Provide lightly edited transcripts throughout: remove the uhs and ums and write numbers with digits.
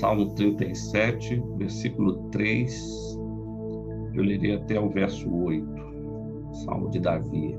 Salmo 37, versículo 3, eu lerei até o verso 8, Salmo de Davi.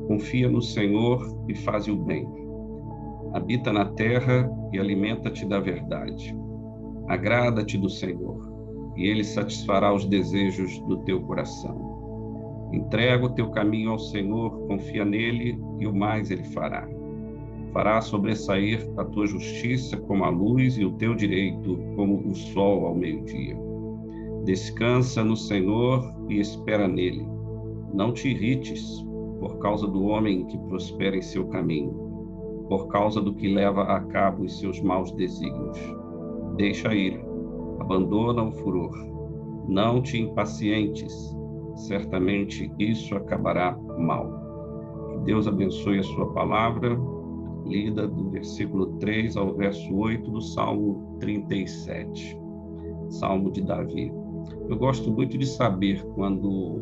Confia no Senhor e faze o bem. Habita na terra e alimenta-te da verdade. Agrada-te do Senhor, e Ele satisfará os desejos do teu coração. Entrega o teu caminho ao Senhor, confia nele, e o mais Ele fará. Fará sobressair a tua justiça como a luz e o teu direito como o sol ao meio-dia. Descansa no Senhor e espera nele. Não te irrites por causa do homem que prospera em seu caminho, por causa do que leva a cabo os seus maus desígnios. Deixa ir, abandona o furor. Não te impacientes, certamente isso acabará mal. Que Deus abençoe a sua palavra, lida do versículo 3 ao verso 8 do Salmo 37, Salmo de Davi. Eu gosto muito de saber quando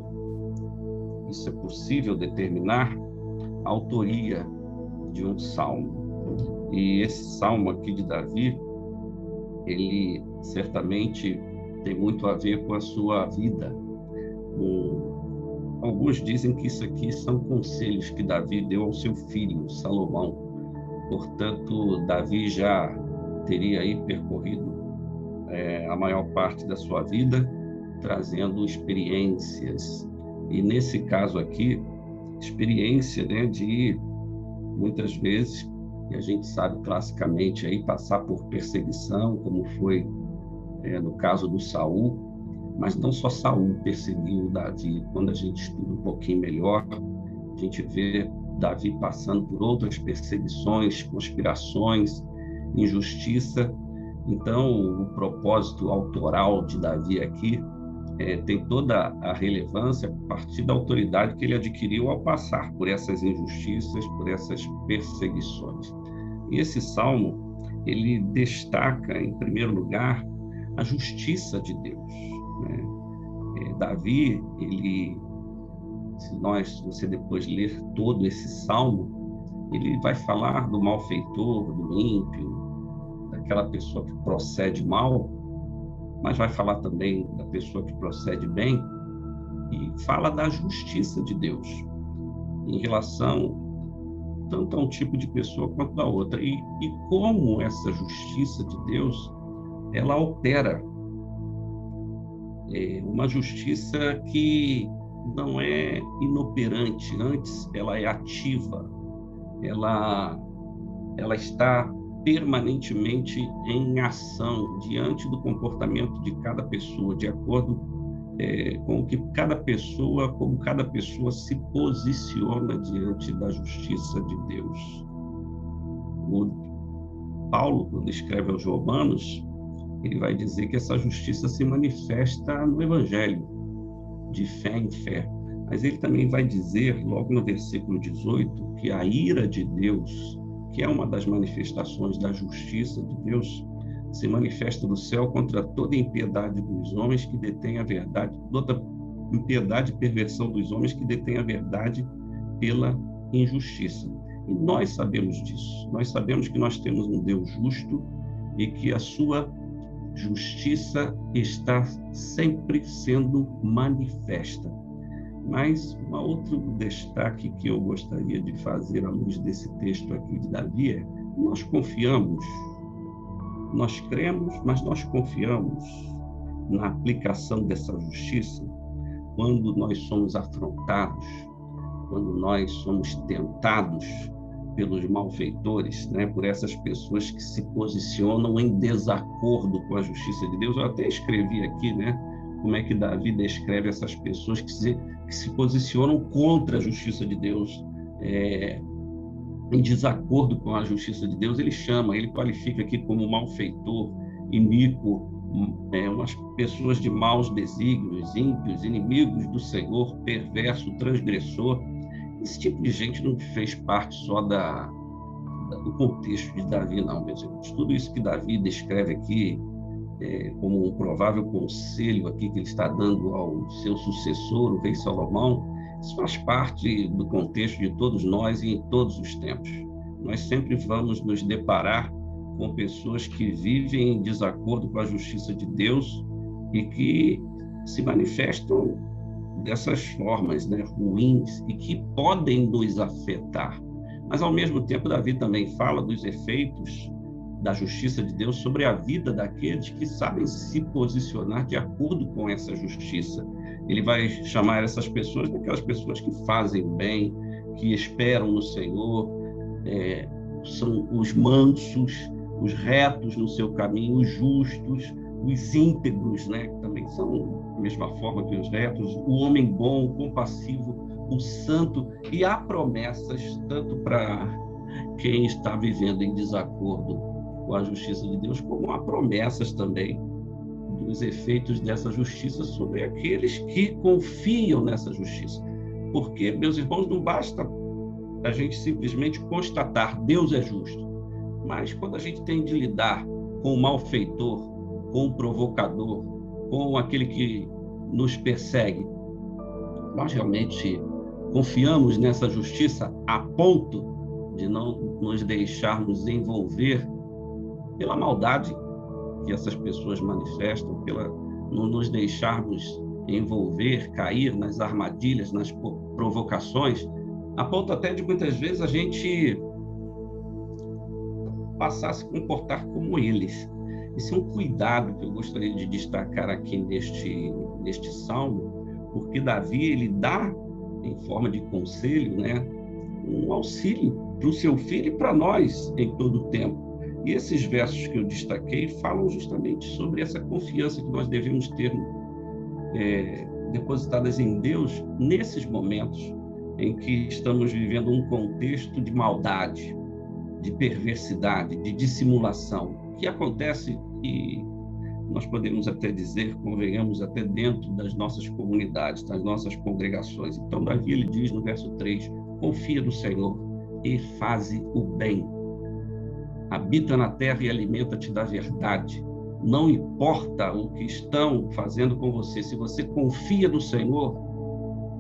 isso é possível determinar a autoria de um salmo. E esse salmo aqui de Davi, ele certamente tem muito a ver com a sua vida. Alguns dizem que isso aqui são conselhos que Davi deu ao seu filho, Salomão. Portanto, Davi já teria aí percorrido a maior parte da sua vida, trazendo experiências. E nesse caso aqui, experiência, de muitas vezes, e a gente sabe classicamente aí, passar por perseguição, como foi no caso do Saul, mas não só Saul perseguiu Davi. Quando a gente estuda um pouquinho melhor, a gente vê Davi passando por outras perseguições, conspirações, injustiça. Então, o propósito autoral de Davi aqui tem toda a relevância a partir da autoridade que ele adquiriu ao passar por essas injustiças, por essas perseguições. E esse salmo, ele destaca, em primeiro lugar, a justiça de Deus. Davi, se você depois ler todo esse salmo, ele vai falar do malfeitor, do ímpio, daquela pessoa que procede mal, mas vai falar também da pessoa que procede bem, e fala da justiça de Deus em relação tanto a um tipo de pessoa quanto a outra, e como essa justiça de Deus ela opera. Uma justiça que não é inoperante, antes ela é ativa, ela está permanentemente em ação diante do comportamento de cada pessoa, de acordo com que como cada pessoa se posiciona diante da justiça de Deus. Paulo, quando escreve aos Romanos, ele vai dizer que essa justiça se manifesta no Evangelho, de fé em fé. Mas ele também vai dizer, logo no versículo 18, que a ira de Deus, que é uma das manifestações da justiça de Deus, se manifesta do céu contra toda impiedade dos homens que detêm a verdade, toda impiedade e perversão dos homens que detêm a verdade pela injustiça. E nós sabemos disso. Nós sabemos que nós temos um Deus justo e que a sua justiça está sempre sendo manifesta. Mas um outro destaque que eu gostaria de fazer à luz desse texto aqui de Davi é: nós confiamos, nós cremos, mas nós confiamos na aplicação dessa justiça quando nós somos afrontados, quando nós somos tentados pelos malfeitores, por essas pessoas que se posicionam em desacordo com a justiça de Deus. Eu até escrevi aqui, como é que Davi descreve essas pessoas que se posicionam contra a justiça de Deus, em desacordo com a justiça de Deus. Ele qualifica aqui como malfeitor, iníquo, umas pessoas de maus desígnios, ímpios, inimigos do Senhor, perverso, transgressor. Esse tipo de gente não fez parte só do contexto de Davi, não, meus irmãos. Tudo isso que Davi descreve aqui como um provável conselho aqui que ele está dando ao seu sucessor, o rei Salomão, isso faz parte do contexto de todos nós e em todos os tempos. Nós sempre vamos nos deparar com pessoas que vivem em desacordo com a justiça de Deus e que se manifestam dessas formas, né, ruins e que podem nos afetar. Mas, ao mesmo tempo, Davi também fala dos efeitos da justiça de Deus sobre a vida daqueles que sabem se posicionar de acordo com essa justiça. Ele vai chamar essas pessoas daquelas pessoas que fazem o bem, que esperam no Senhor, são os mansos, os retos no seu caminho, os justos, os íntegros, né, que também são da mesma forma que os retos, o homem bom, o compassivo, o santo, e há promessas tanto para quem está vivendo em desacordo com a justiça de Deus, como há promessas também dos efeitos dessa justiça sobre aqueles que confiam nessa justiça. Porque, meus irmãos, não basta a gente simplesmente constatar Deus é justo, mas quando a gente tem de lidar com o malfeitor, com o provocador, com aquele que nos persegue, nós realmente confiamos nessa justiça a ponto de não nos deixarmos envolver pela maldade que essas pessoas manifestam, não nos deixarmos envolver, cair nas armadilhas, nas provocações, a ponto até de muitas vezes a gente passar a se comportar como eles. Esse é um cuidado que eu gostaria de destacar aqui neste salmo, porque Davi, ele dá, em forma de conselho, né, um auxílio para o seu filho e para nós em todo o tempo. E esses versos que eu destaquei falam justamente sobre essa confiança que nós devemos ter depositadas em Deus nesses momentos em que estamos vivendo um contexto de maldade, de perversidade, de dissimulação, que acontece e nós podemos até dizer, convenhamos, até dentro das nossas comunidades, das nossas congregações. Então, Davi, ele diz no verso 3, confia no Senhor e faze o bem. Habita na terra e alimenta-te da verdade. Não importa o que estão fazendo com você, se você confia no Senhor,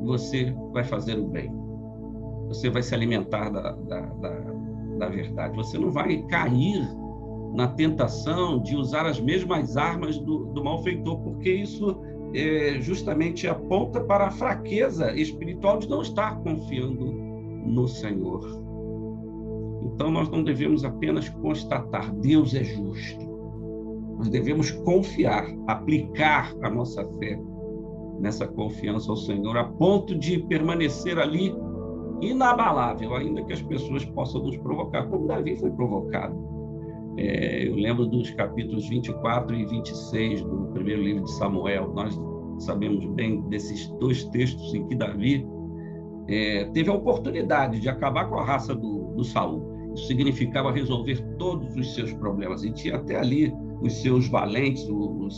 você vai fazer o bem. Você vai se alimentar da verdade. Você não vai cair na tentação de usar as mesmas armas do malfeitor, porque isso justamente aponta para a fraqueza espiritual de não estar confiando no Senhor. Então, nós não devemos apenas constatar Deus é justo. Nós devemos confiar, aplicar a nossa fé nessa confiança ao Senhor, a ponto de permanecer ali inabalável, ainda que as pessoas possam nos provocar, como Davi foi provocado. Eu lembro dos capítulos 24 e 26 do primeiro livro de Samuel. Nós sabemos bem desses dois textos em que Davi teve a oportunidade de acabar com a raça do Saul. Isso significava resolver todos os seus problemas. E tinha até ali os seus valentes, o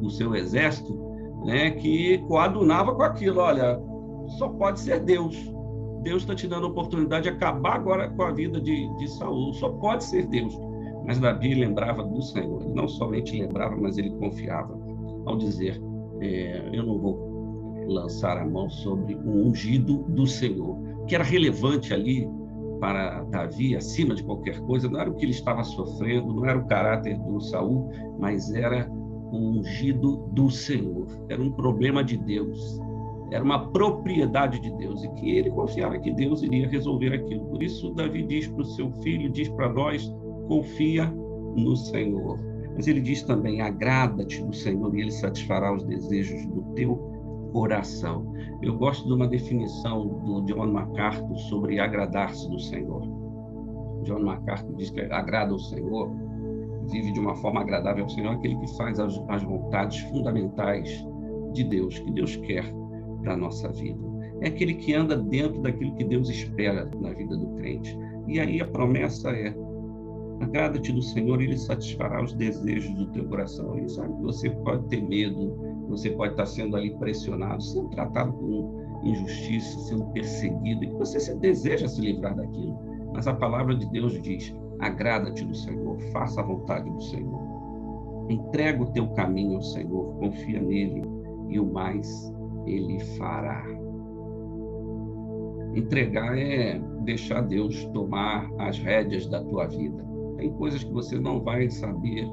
seu exército, né, que coadunava com aquilo. Olha, só pode ser Deus. Deus está te dando a oportunidade de acabar agora com a vida de Saul. Só pode ser Deus. Mas Davi lembrava do Senhor. Ele não somente lembrava, mas ele confiava. Ao dizer, eu não vou lançar a mão sobre o ungido do Senhor. O que era relevante ali para Davi, acima de qualquer coisa, não era o que ele estava sofrendo, não era o caráter do Saul, mas era o ungido do Senhor. Era um problema de Deus. Era uma propriedade de Deus e que ele confiava que Deus iria resolver aquilo. Por isso, Davi diz para o seu filho, diz para nós, confia no Senhor. Mas ele diz também, agrada-te do Senhor e ele satisfará os desejos do teu coração. Eu gosto de uma definição do John MacArthur sobre agradar-se do Senhor. John MacArthur diz que agrada ao Senhor, vive de uma forma agradável ao Senhor, aquele que faz as vontades fundamentais de Deus, que Deus quer para a nossa vida. É aquele que anda dentro daquilo que Deus espera na vida do crente. E aí a promessa é, agrada-te do Senhor e ele satisfará os desejos do teu coração. Ele sabe que você pode ter medo, você pode estar sendo ali pressionado, sendo tratado com injustiça, sendo perseguido, e que você deseja se livrar daquilo. Mas a palavra de Deus diz, agrada-te do Senhor, faça a vontade do Senhor. Entrega o teu caminho ao Senhor, confia nele e o mais ele fará. Entregar é deixar Deus tomar as rédeas da tua vida. Tem coisas que você não vai saber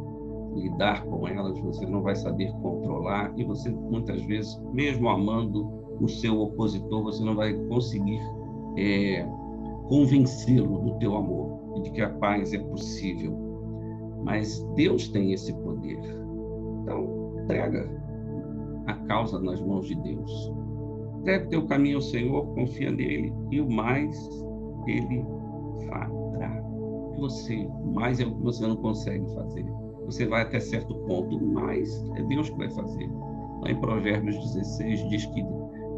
lidar com elas, você não vai saber controlar, e você, muitas vezes, mesmo amando o seu opositor, você não vai conseguir convencê-lo do teu amor e de que a paz é possível. Mas Deus tem esse poder. Então, entrega a causa nas mãos de Deus. Entrega o teu caminho ao Senhor, confia nele, e o mais ele fará. Mais é o que você não consegue fazer. Você vai até certo ponto, mas é Deus que vai fazer. Lá em Provérbios 16 diz que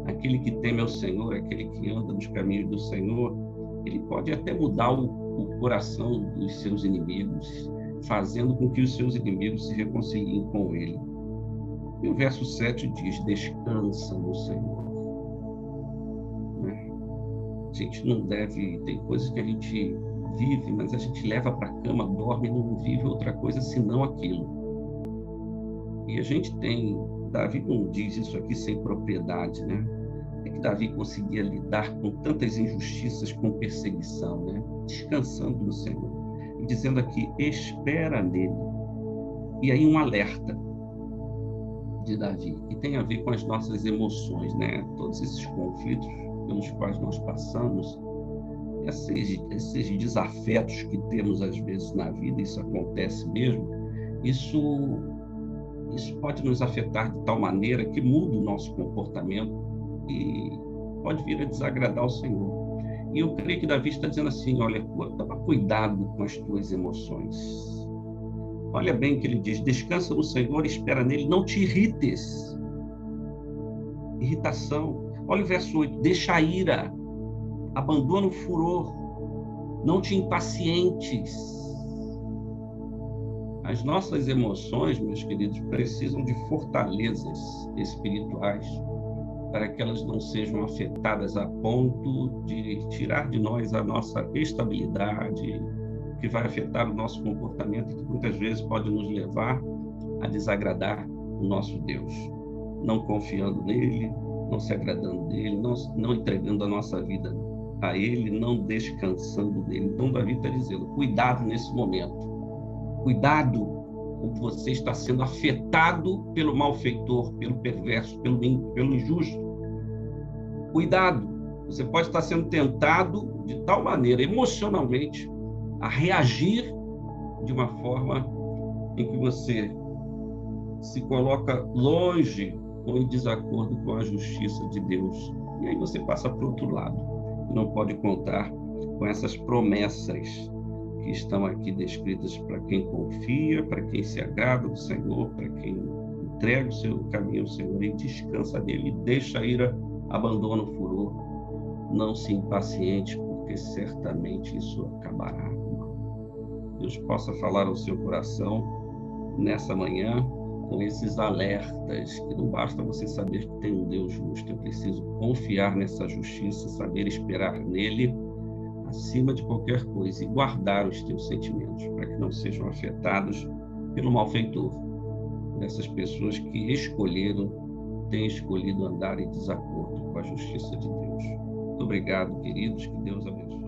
aquele que teme ao Senhor, aquele que anda nos caminhos do Senhor, ele pode até mudar o coração dos seus inimigos, fazendo com que os seus inimigos se reconciliem com ele. E o verso 7 diz: descansa no Senhor. A gente não deve, tem coisas que a gente vive, mas a gente leva para a cama, dorme e não vive outra coisa senão aquilo. E a gente tem, Davi não diz isso aqui sem propriedade, né? É que Davi conseguia lidar com tantas injustiças, com perseguição, né? Descansando no Senhor. E dizendo aqui, espera nele. E aí um alerta de Davi, que tem a ver com as nossas emoções, né? Todos esses conflitos pelos quais nós passamos, esses desafetos que temos às vezes na vida, isso acontece mesmo, isso pode nos afetar de tal maneira que muda o nosso comportamento e pode vir a desagradar o Senhor. E eu creio que Davi está dizendo assim, olha, toma cuidado com as tuas emoções. Olha bem o que ele diz, descansa no Senhor, espera nele, não te irrites. Irritação. Olha o verso 8, deixa a ira, abandona o furor, não te impacientes. As nossas emoções, meus queridos, precisam de fortalezas espirituais para que elas não sejam afetadas a ponto de tirar de nós a nossa estabilidade, que vai afetar o nosso comportamento e que muitas vezes pode nos levar a desagradar o nosso Deus, não confiando nele, não se agradando dele, não entregando a nossa vida a ele, não descansando nele. Então Davi está dizendo, cuidado nesse momento, cuidado com que você está sendo afetado pelo malfeitor, pelo perverso, pelo ímpio, pelo injusto. Cuidado, você pode estar sendo tentado de tal maneira, emocionalmente, a reagir de uma forma em que você se coloca longe ou em desacordo com a justiça de Deus. E aí você passa para o outro lado. Não pode contar com essas promessas que estão aqui descritas para quem confia, para quem se agrada do Senhor, para quem entrega o seu caminho ao Senhor e descansa nele, deixa a ira, abandona o furor, não se impaciente, porque certamente isso acabará. Deus possa falar ao seu coração nessa manhã com esses alertas, que não basta você saber que tem um Deus justo, é preciso confiar nessa justiça, saber esperar nele acima de qualquer coisa e guardar os teus sentimentos para que não sejam afetados pelo malfeitor, dessas pessoas que têm escolhido andar em desacordo com a justiça de Deus. Muito obrigado, queridos, que Deus abençoe.